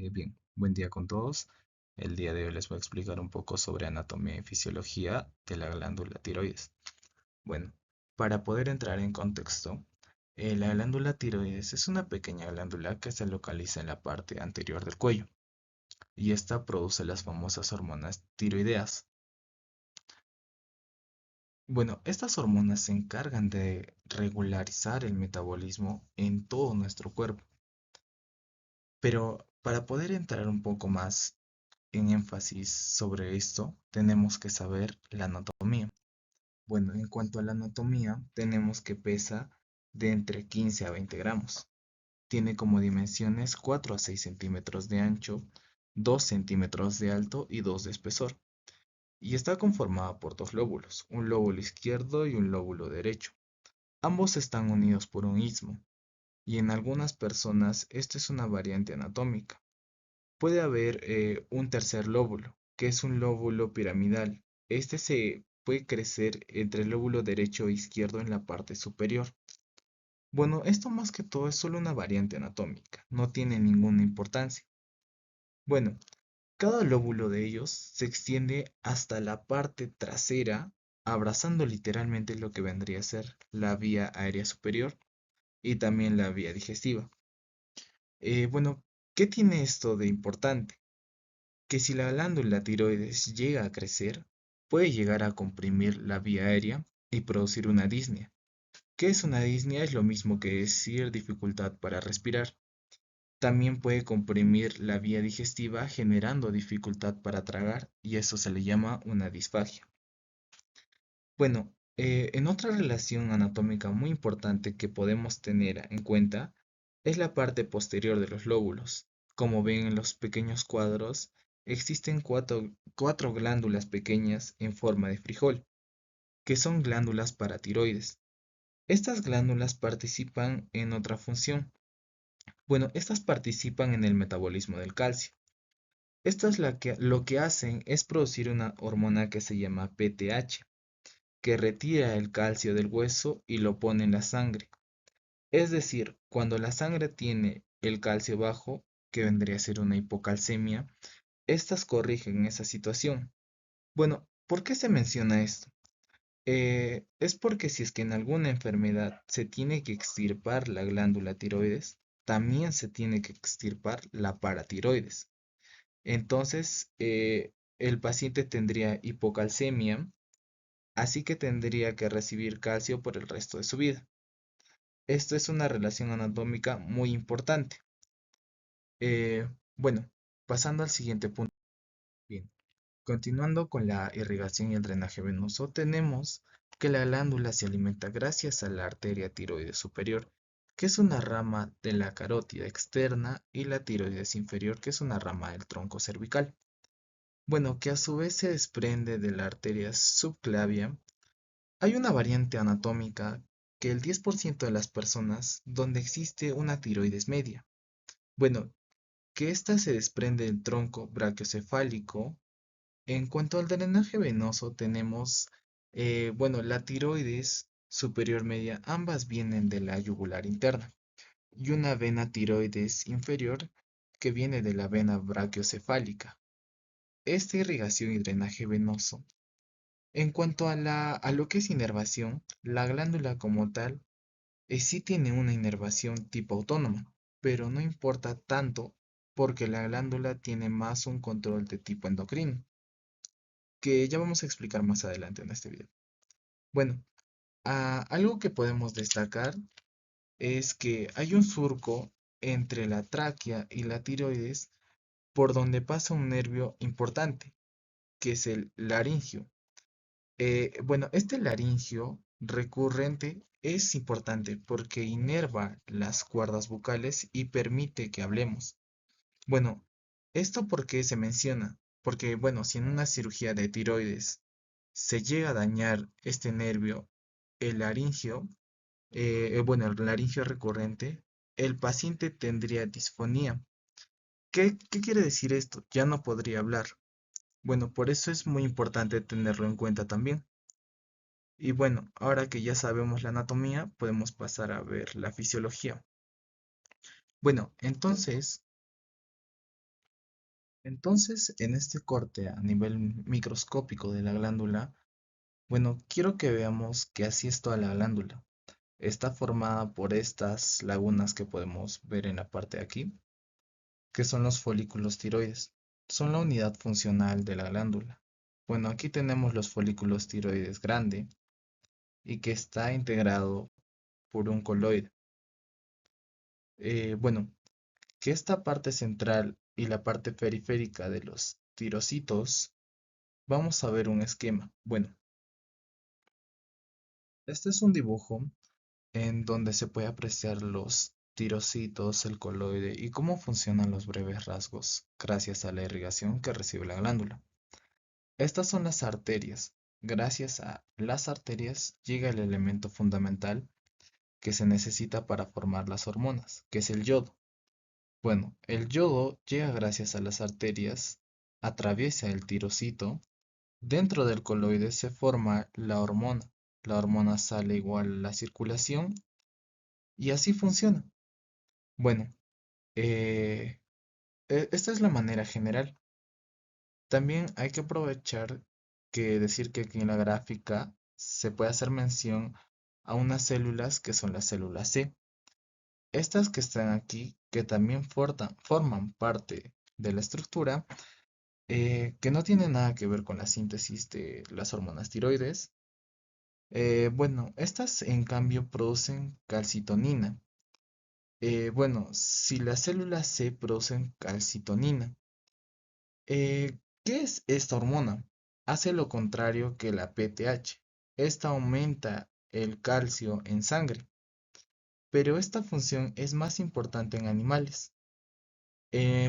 Bien, buen día con todos. El día de hoy les voy a explicar un poco sobre anatomía y fisiología de la glándula tiroides. Bueno, para poder entrar en contexto, la glándula tiroides es una pequeña glándula que se localiza en la parte anterior del cuello y esta produce las famosas hormonas tiroideas. Bueno, estas hormonas se encargan de regularizar el metabolismo en todo nuestro cuerpo, pero para poder entrar un poco más en énfasis sobre esto, tenemos que saber la anatomía. Bueno, en cuanto a la anatomía, tenemos que pesa de entre 15 a 20 gramos. Tiene como dimensiones 4 a 6 centímetros de ancho, 2 centímetros de alto y 2 de espesor. Y está conformada por dos lóbulos, un lóbulo izquierdo y un lóbulo derecho. Ambos están unidos por un istmo, y en algunas personas esto es una variante anatómica. Puede haber un tercer lóbulo, que es un lóbulo piramidal. Este se puede crecer entre el lóbulo derecho e izquierdo en la parte superior. Bueno, esto más que todo es solo una variante anatómica, no tiene ninguna importancia. Bueno, cada lóbulo de ellos se extiende hasta la parte trasera, abrazando literalmente lo que vendría a ser la vía aérea superior y también la vía digestiva. Bueno, ¿qué tiene esto de importante? Que si la glándula tiroides llega a crecer, puede llegar a comprimir la vía aérea y producir una disnea. ¿Qué es una disnea? Es lo mismo que decir dificultad para respirar. También puede comprimir la vía digestiva generando dificultad para tragar y eso se le llama una disfagia. Bueno, en otra relación anatómica muy importante que podemos tener en cuenta es la parte posterior de los lóbulos. Como ven en los pequeños cuadros, existen cuatro glándulas pequeñas en forma de frijol, que son glándulas paratiroides. Estas glándulas participan en otra función. Bueno, estas participan en el metabolismo del calcio. Estas lo que hacen es producir una hormona que se llama PTH, que retira el calcio del hueso y lo pone en la sangre. Es decir, cuando la sangre tiene el calcio bajo, que vendría a ser una hipocalcemia, estas corrigen esa situación. Bueno, ¿por qué se menciona esto? Es porque si es que en alguna enfermedad se tiene que extirpar la glándula tiroides, también se tiene que extirpar la paratiroides. Entonces, el paciente tendría hipocalcemia, así que tendría que recibir calcio por el resto de su vida. Esto es una relación anatómica muy importante. Eh, bueno, pasando al siguiente punto. Bien, continuando con la irrigación y el drenaje venoso, tenemos que la glándula se alimenta gracias a la arteria tiroides superior, que es una rama de la carótida externa, y la tiroides inferior, que es una rama del tronco cervical. Bueno, que a su vez se desprende de la arteria subclavia. Hay una variante anatómica que el 10% de las personas donde existe una tiroides media. Bueno, que ésta se desprende del tronco brachiocefálico. En cuanto al drenaje venoso, tenemos, bueno, la tiroides superior media, ambas vienen de la yugular interna, y una vena tiroides inferior que viene de la vena brachiocefálica. Esta irrigación y drenaje venoso. En cuanto a a lo que es inervación, la glándula como tal sí tiene una inervación tipo autónoma, pero no importa tanto porque la glándula tiene más un control de tipo endocrino, que ya vamos a explicar más adelante en este video. Bueno, algo que podemos destacar es que hay un surco entre la tráquea y la tiroides por donde pasa un nervio importante, que es el laringio. Bueno, este laringio recurrente es importante porque inerva las cuerdas bucales y permite que hablemos. Bueno, ¿esto por qué se menciona? Porque, bueno, si en una cirugía de tiroides se llega a dañar este nervio, el laringio, bueno, el laringio recurrente, el paciente tendría disfonía. ¿Qué quiere decir esto? Ya no podría hablar. Bueno, por eso es muy importante tenerlo en cuenta también. Y bueno, ahora que ya sabemos la anatomía, podemos pasar a ver la fisiología. Bueno, entonces, Entonces, en este corte a nivel microscópico de la glándula, bueno, quiero que veamos que así es toda la glándula. Está formada por estas lagunas que podemos ver en la parte de aquí, que son los folículos tiroides. Son la unidad funcional de la glándula. Bueno, aquí tenemos los folículos tiroides grande y que está integrado por un coloide. Bueno, que esta parte central y la parte periférica de los tirocitos, vamos a ver un esquema. Bueno, este es un dibujo en donde se puede apreciar los tirocitos, el coloide y cómo funcionan los breves rasgos gracias a la irrigación que recibe la glándula. Estas son las arterias. Gracias a las arterias llega el elemento fundamental que se necesita para formar las hormonas, que es el yodo. Bueno, el yodo llega gracias a las arterias, atraviesa el tirocito, dentro del coloide se forma la hormona. La hormona sale igual a la circulación y así funciona. Bueno, eh, esta es la manera general. También hay que aprovechar que decir que aquí en la gráfica se puede hacer mención a unas células que son las células C. Estas que están aquí, que también forman parte de la estructura, que no tienen nada que ver con la síntesis de las hormonas tiroides. Bueno, estas en cambio producen calcitonina. Bueno, si las células C producen calcitonina, ¿qué es esta hormona? Hace lo contrario que la PTH. Esta aumenta el calcio en sangre, pero esta función es más importante en animales.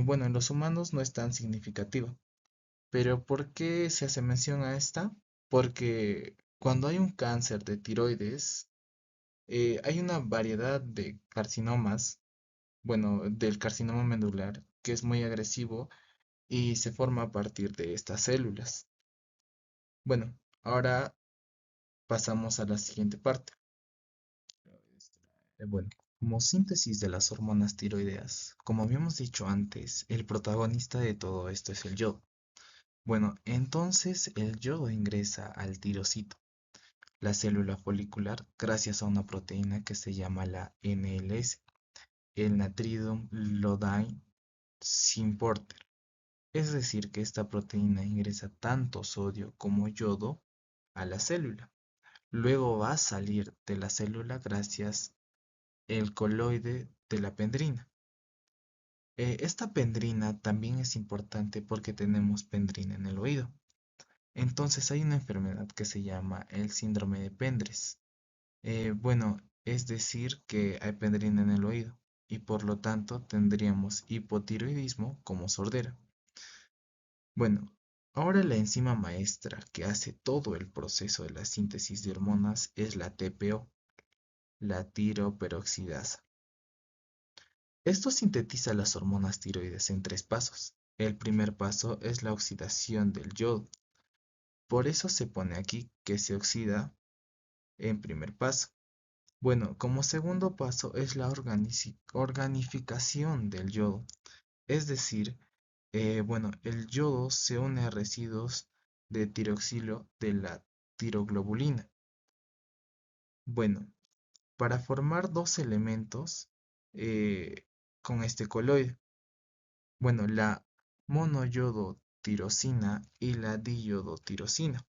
Bueno, en los humanos no es tan significativa. Pero ¿por qué se hace mención a esta? Porque cuando hay un cáncer de tiroides, hay una variedad de carcinomas, bueno, del carcinoma medular, que es muy agresivo y se forma a partir de estas células. Bueno, ahora pasamos a la siguiente parte. Bueno, como síntesis de las hormonas tiroideas, como habíamos dicho antes, el protagonista de todo esto es el yodo. Bueno, entonces el yodo ingresa al tirocito, la célula folicular, gracias a una proteína que se llama la NLS, el Natridum Lodine Symporter. Es decir, que esta proteína ingresa tanto sodio como yodo a la célula. Luego va a salir de la célula gracias al coloide de la pendrina. Esta pendrina también es importante porque tenemos pendrina en el oído. Entonces hay una enfermedad que se llama el síndrome de Pendres. Bueno, es decir que hay pendrina en el oído y por lo tanto tendríamos hipotiroidismo como sordera. Bueno, ahora la enzima maestra que hace todo el proceso de la síntesis de hormonas es la TPO, la tiroperoxidasa. Esto sintetiza las hormonas tiroides en tres pasos. El primer paso es la oxidación del yodo. Por eso se pone aquí que se oxida en primer paso. Bueno, como segundo paso es la organificación del yodo. Es decir, bueno, el yodo se une a residuos de tiroxilo de la tiroglobulina. Bueno, para formar dos elementos eh, con este coloide. Bueno, la monoyodotirosina y la diyodotirosina,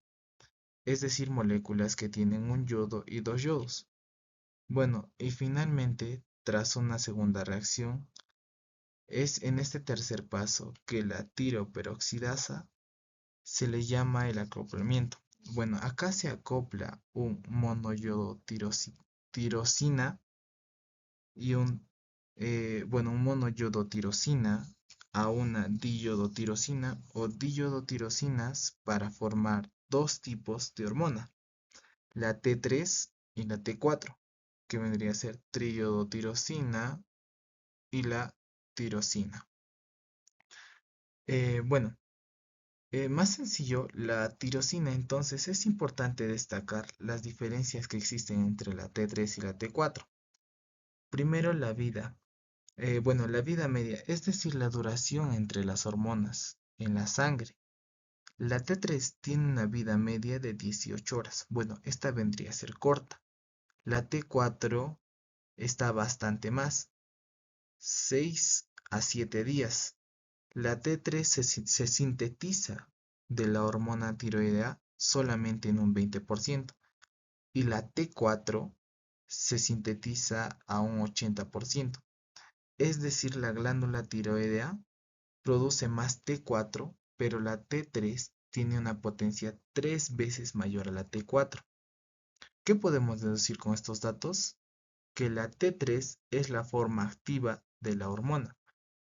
es decir, moléculas que tienen un yodo y dos yodos. Bueno, y finalmente, tras una segunda reacción, es en este tercer paso que la tiroperoxidasa se le llama el acoplamiento. Bueno, acá se acopla un monoyodotirosina y un monoyodotirosina a una diyodotirosina o diyodotирosinas para formar dos tipos de hormona, la T3 y la T4, que vendría a ser triyodotirosina y la tirosina. Bueno, más sencillo, la tirosina entonces es importante destacar las diferencias que existen entre la T3 y la T4. Primero, la vida. Bueno, la vida media, es decir, la duración entre las hormonas en la sangre. La T3 tiene una vida media de 18 horas. Bueno, esta vendría a ser corta. La T4 está bastante más, 6 a 7 días. La T3 se sintetiza de la hormona tiroidea solamente en un 20% y la T4 se sintetiza a un 80%. Es decir, la glándula tiroidea produce más T4, pero la T3 tiene una potencia 3 veces mayor a la T4. ¿Qué podemos deducir con estos datos? Que la T3 es la forma activa de la hormona,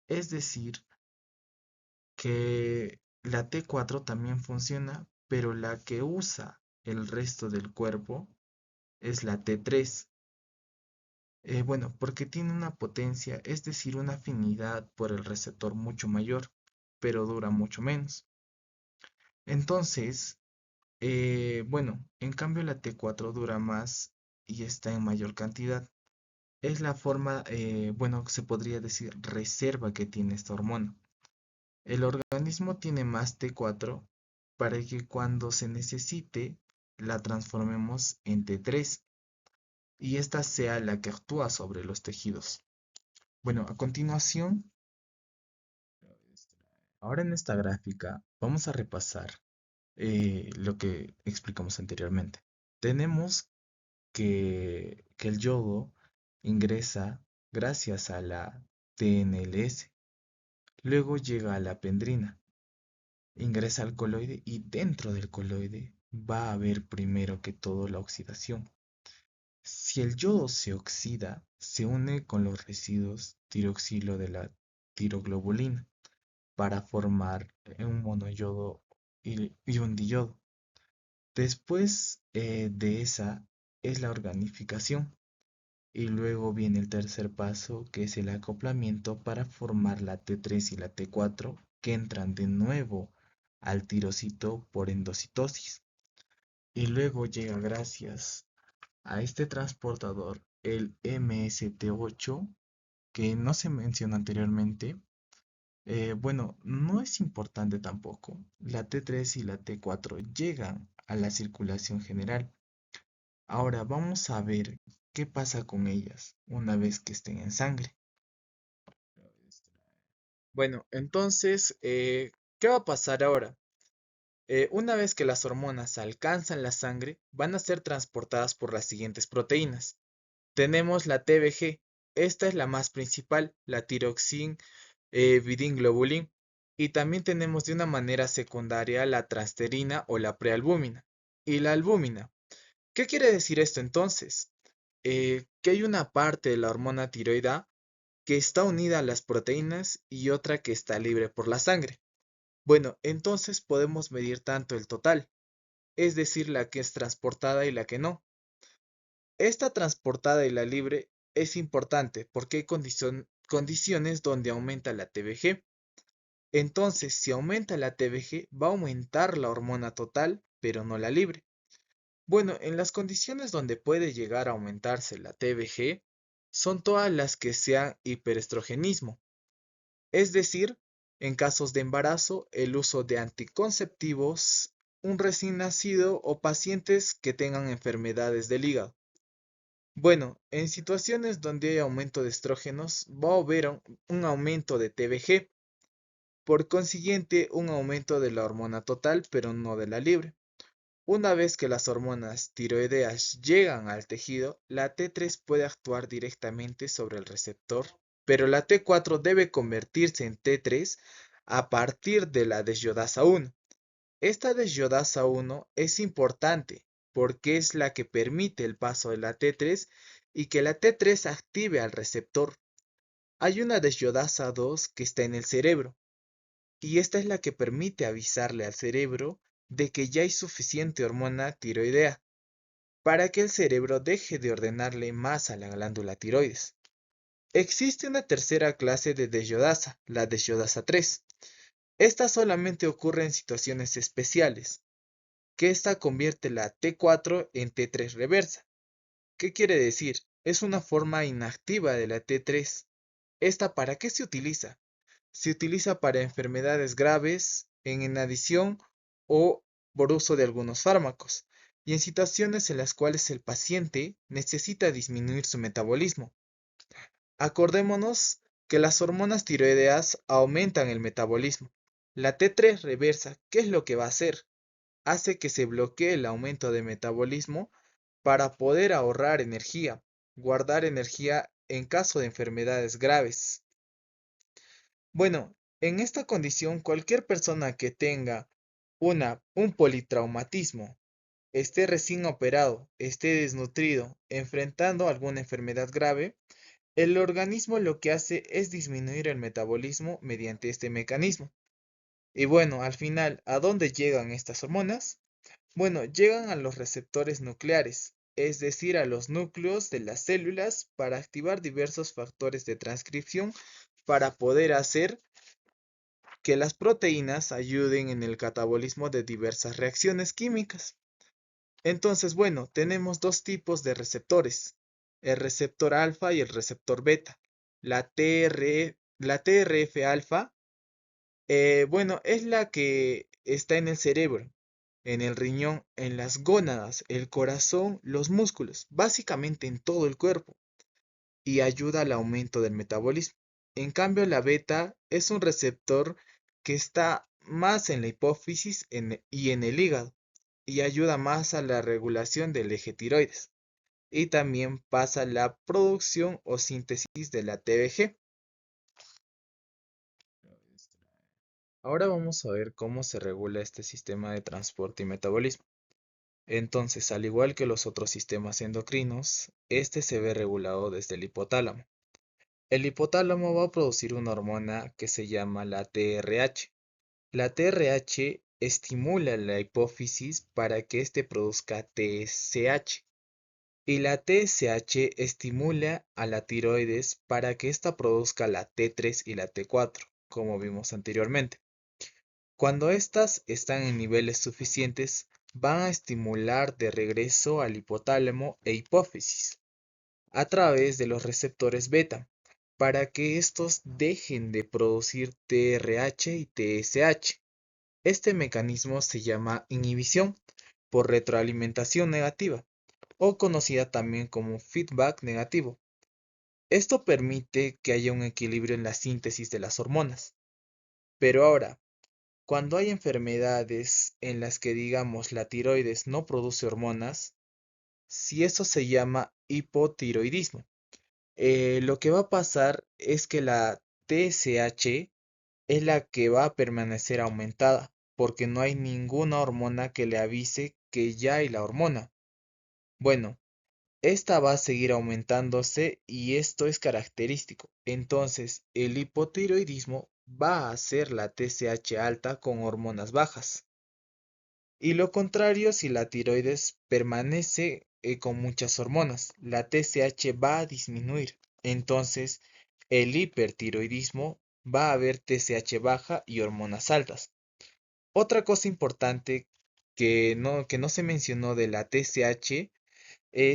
es decir, que la T4 también funciona, pero la que usa el resto del cuerpo es la T3. Bueno, porque tiene una potencia, es decir, una afinidad por el receptor mucho mayor, pero dura mucho menos. Entonces, bueno, en cambio la T4 dura más y está en mayor cantidad. Es la forma, bueno, se podría decir reserva que tiene esta hormona. El organismo tiene más T4 para que cuando se necesite la transformemos en T3 y esta sea la que actúa sobre los tejidos. Bueno, a continuación, ahora en esta gráfica vamos a repasar lo que explicamos anteriormente. Tenemos que el yodo ingresa gracias a la TNLS, luego llega a la pendrina, ingresa al coloide y dentro del coloide va a haber primero que todo la oxidación. Si el yodo se oxida, se une con los residuos tiroxilo de la tiroglobulina para formar un monoyodo y un diyodo. Después de esa es la organificación y luego viene el tercer paso que es el acoplamiento para formar la T3 y la T4 que entran de nuevo al tirocito por endocitosis. Y luego llega gracias a este transportador el MST8 que no se mencionó anteriormente. Bueno, no es importante tampoco. La T3 y la T4 llegan a la circulación general. Ahora vamos a ver qué pasa con ellas una vez que estén en sangre. Bueno, entonces, ¿qué va a pasar ahora? Una vez que las hormonas alcanzan la sangre, van a ser transportadas por las siguientes proteínas. Tenemos la TBG, esta es la más principal, la tiroxin vidinglobulin, y también tenemos de una manera secundaria la transferina o la prealbúmina y la albúmina. ¿Qué quiere decir esto entonces? Que hay una parte de la hormona tiroidea que está unida a las proteínas y otra que está libre por la sangre. Bueno, entonces podemos medir tanto el total, es decir, la que es transportada y la que no. Esta transportada y la libre es importante porque hay condiciones donde aumenta la TBG. Entonces, si aumenta la TBG, va a aumentar la hormona total, pero no la libre. Bueno, en las condiciones donde puede llegar a aumentarse la TBG, son todas las que sean hiperestrogenismo, es decir, en casos de embarazo, el uso de anticonceptivos, un recién nacido o pacientes que tengan enfermedades del hígado. Bueno, en situaciones donde hay aumento de estrógenos, va a haber un aumento de TBG, por consiguiente, un aumento de la hormona total, pero no de la libre. Una vez que las hormonas tiroideas llegan al tejido, la T3 puede actuar directamente sobre el receptor, pero la T4 debe convertirse en T3 a partir de la desyodasa 1. Esta desyodasa 1 es importante porque es la que permite el paso de la T3 y que la T3 active al receptor. Hay una desyodasa 2 que está en el cerebro y esta es la que permite avisarle al cerebro de que ya hay suficiente hormona tiroidea para que el cerebro deje de ordenarle más a la glándula tiroides. Existe una tercera clase de desyodasa, la desyodasa 3. Esta solamente ocurre en situaciones especiales, que esta convierte la T4 en T3 reversa. ¿Qué quiere decir? Es una forma inactiva de la T3. ¿Esta para qué se utiliza? Se utiliza para enfermedades graves, en adición o por uso de algunos fármacos, y en situaciones en las cuales el paciente necesita disminuir su metabolismo. Acordémonos que las hormonas tiroideas aumentan el metabolismo. La T3 reversa, ¿qué es lo que va a hacer? Hace que se bloquee el aumento de metabolismo para poder ahorrar energía, guardar energía en caso de enfermedades graves. Bueno, en esta condición, cualquier persona que tenga un politraumatismo, esté recién operado, esté desnutrido, enfrentando alguna enfermedad grave, el organismo lo que hace es disminuir el metabolismo mediante este mecanismo. Y bueno, al final, ¿a dónde llegan estas hormonas? Bueno, llegan a los receptores nucleares, es decir, a los núcleos de las células para activar diversos factores de transcripción para poder hacer que las proteínas ayuden en el catabolismo de diversas reacciones químicas. Entonces, bueno, tenemos dos tipos de receptores, el receptor alfa y el receptor beta. La TRF alfa, bueno, es la que está en el cerebro, en el riñón, en las gónadas, el corazón, los músculos, básicamente en todo el cuerpo, y ayuda al aumento del metabolismo. En cambio, la beta es un receptor que está más en la hipófisis y en el hígado, y ayuda más a la regulación del eje tiroides. Y también pasa la producción o síntesis de la TBG. Ahora vamos a ver cómo se regula este sistema de transporte y metabolismo. Entonces, al igual que los otros sistemas endocrinos, este se ve regulado desde el hipotálamo. El hipotálamo va a producir una hormona que se llama la TRH. La TRH estimula la hipófisis para que éste produzca TSH. Y la TSH estimula a la tiroides para que ésta produzca la T3 y la T4, como vimos anteriormente. Cuando estas están en niveles suficientes, van a estimular de regreso al hipotálamo e hipófisis a través de los receptores beta, para que estos dejen de producir TRH y TSH. Este mecanismo se llama inhibición por retroalimentación negativa, o conocida también como feedback negativo. Esto permite que haya un equilibrio en la síntesis de las hormonas. Pero ahora, cuando hay enfermedades en las que, digamos, la tiroides no produce hormonas, si eso se llama hipotiroidismo. Lo que va a pasar es que la TSH es la que va a permanecer aumentada, porque no hay ninguna hormona que le avise que ya hay la hormona. Bueno, esta va a seguir aumentándose y esto es característico. Entonces, el hipotiroidismo va a hacer la TSH alta con hormonas bajas. Y lo contrario, si la tiroides permanece con muchas hormonas, la TSH va a disminuir. Entonces, el hipertiroidismo va a haber TSH baja y hormonas altas. Otra cosa importante que no se mencionó de la TSH,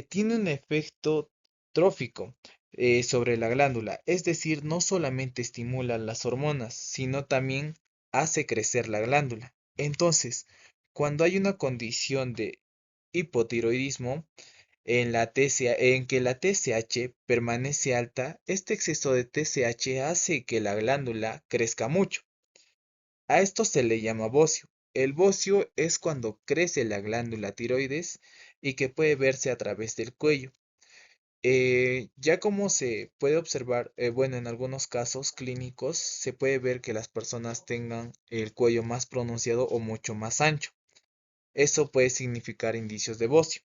tiene un efecto trófico sobre la glándula, es decir, no solamente estimula las hormonas, sino también hace crecer la glándula. Entonces, cuando hay una condición de hipotiroidismo en que la TSH permanece alta, este exceso de TSH hace que la glándula crezca mucho. A esto se le llama bocio. El bocio es cuando crece la glándula tiroides y que puede verse a través del cuello. Ya como se puede observar, bueno, en algunos casos clínicos se puede ver que las personas tengan el cuello más pronunciado o mucho más ancho. Eso puede significar indicios de bocio.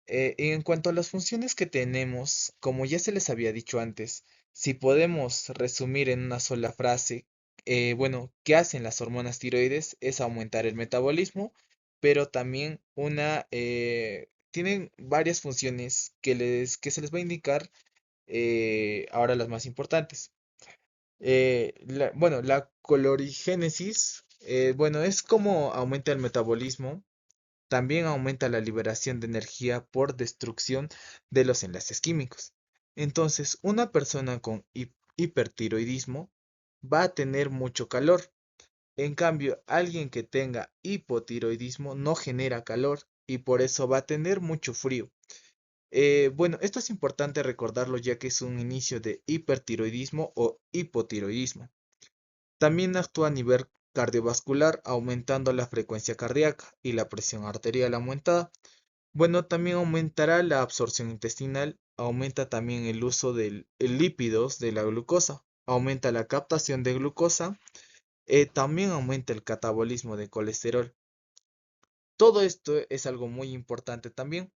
Y en cuanto a las funciones que tenemos, como ya se les había dicho antes, si podemos resumir en una sola frase, bueno, ¿qué hacen las hormonas tiroides? Es aumentar el metabolismo, pero también tienen varias funciones que se les va a indicar, ahora las más importantes. Bueno, la colorigénesis, bueno, es como aumenta el metabolismo, también aumenta la liberación de energía por destrucción de los enlaces químicos. Entonces, una persona con hipertiroidismo va a tener mucho calor. En cambio, alguien que tenga hipotiroidismo no genera calor y por eso va a tener mucho frío. Bueno, esto es importante recordarlo ya que es un inicio de hipertiroidismo o hipotiroidismo. También actúa a nivel cardiovascular, aumentando la frecuencia cardíaca y la presión arterial aumentada. Bueno, también aumentará la absorción intestinal, aumenta también el uso de lípidos de la glucosa, aumenta la captación de glucosa, también aumenta el catabolismo de colesterol. Todo esto es algo muy importante también.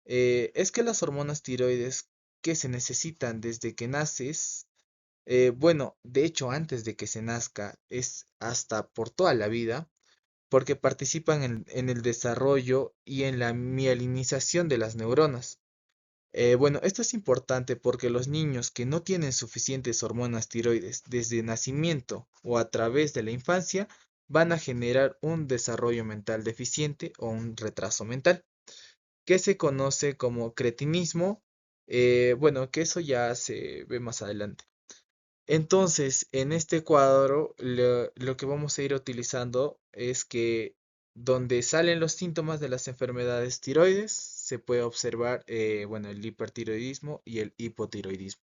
Es que las hormonas tiroides que se necesitan desde que naces, bueno, de hecho antes de que se nazca, es hasta por toda la vida, porque participan en el desarrollo y en la mielinización de las neuronas. Bueno, esto es importante porque los niños que no tienen suficientes hormonas tiroides desde nacimiento o a través de la infancia van a generar un desarrollo mental deficiente o un retraso mental, que se conoce como cretinismo. Bueno, que eso ya se ve más adelante. Entonces, en este cuadro, lo que vamos a ir utilizando es que donde salen los síntomas de las enfermedades tiroides, se puede observar, bueno, el hipertiroidismo y el hipotiroidismo.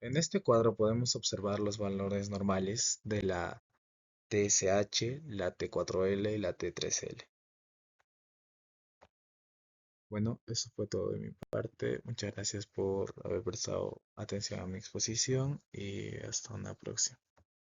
En este cuadro podemos observar los valores normales de la TSH, la T4L y la T3L. Bueno, eso fue todo de mi parte. Muchas gracias por haber prestado atención a mi exposición y hasta una próxima.